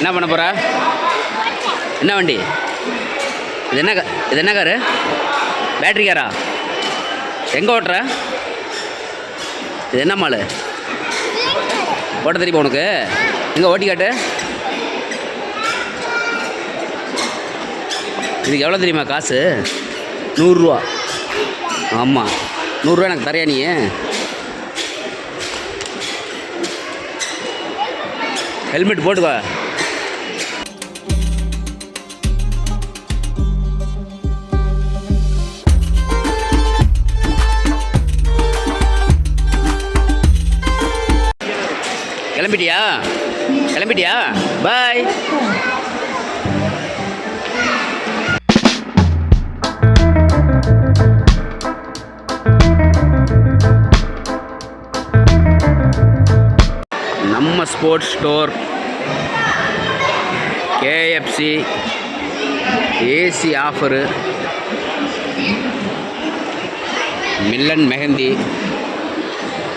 என்ன பண்ண போகிற? என்ன வண்டி இது? என்ன காரு? பேட்ரி காரா? எங்கே ஓட்டுற? இது என்ன மாலு? ஓட்ட தெரியுமா உனக்கு? எங்கே ஓட்டி காட்டு. இதுக்கு எவ்வளோ தெரியுமா காசு? 100 ரூபா. ஆமாம், 100 ரூபா எனக்கு தரையா நீ? ஹெல்மெட் போட்டுக்கோ. கிளம்பிட்டியா? பாய். நம்ம sports store, KFC, AC offer, melon mehndi.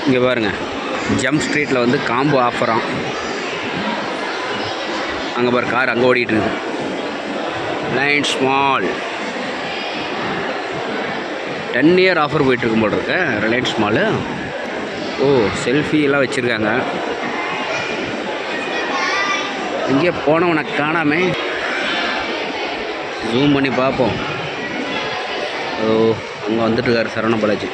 இங்கே பாருங்கள், ஜம்ப் ஸ்ட்ரீட்டில் வந்து காம்போ ஆஃபராம். அங்கே பாரு, கார் அங்கே ஓடிட்டு இருக்குது. ரிலையன்ஸ் மால் 10 இயர் ஆஃபர் போயிட்டுருக்கும் போல் இருக்கு ரிலையன்ஸ் மாலு. ஓ, செல்ஃபியெல்லாம் வச்சுருக்காங்க. இங்கே போனவனை காணாமே. ஜூம் பண்ணி பார்ப்போம். ஓ, அங்கே வந்துட்டுருக்காரு சரவண பாலாஜி.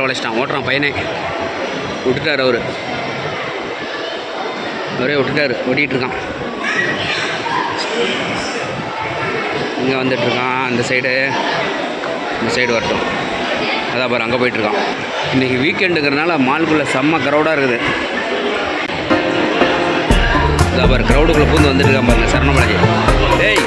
வளைச்சிட்டான் ஓட்டுறான் பையனே. விட்டுட்டார் அவரே விட்டுட்டார், ஓட்டிகிட்ருக்கான். இங்கே வந்துட்டுருக்கான். இந்த சைடு வரட்டும். அதான் பாரு, அங்கே போயிட்டுருக்கான். இன்றைக்கி வீக்கெண்டுங்கிறதுனால மால்குள்ளே செம்ம க்ரௌடாக இருக்குது. அதான் பாரு, க்ரௌடுக்குள்ளே பூந்து வந்துட்டுருக்கான் பாருங்க சரவண பாலாஜி. டேய்,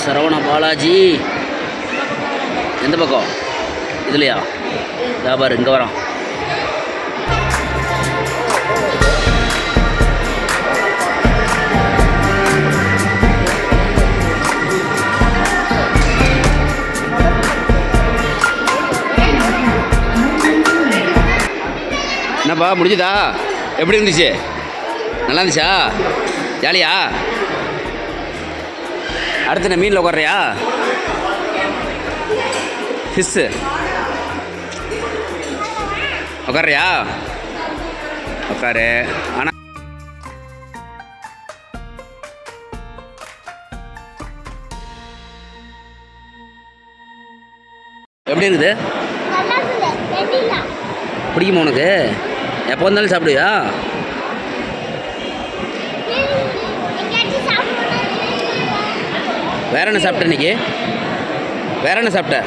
சரவண பாலாஜி எந்த பக்கம்? இதுலையா? பாரு, இங்கே வரான். என்னப்பா முடிஞ்சுதா? எப்படி இருந்துச்சு? நல்லா இருந்துச்சா? ஜாலியா? அடுத்து என்ன மீனில் உட்கார்றியா? ஃபிஷ்ஷு உட்கார்றியா? உட்காரு. ஆனால் எப்படி இருக்குது? பிடிக்குமா உனக்கு? எப்போ வந்தாலும் சாப்பிடுவியா? வேற என்ன சாப்பிட்ட இன்னைக்கு? வேற என்ன சாப்பிட்ட?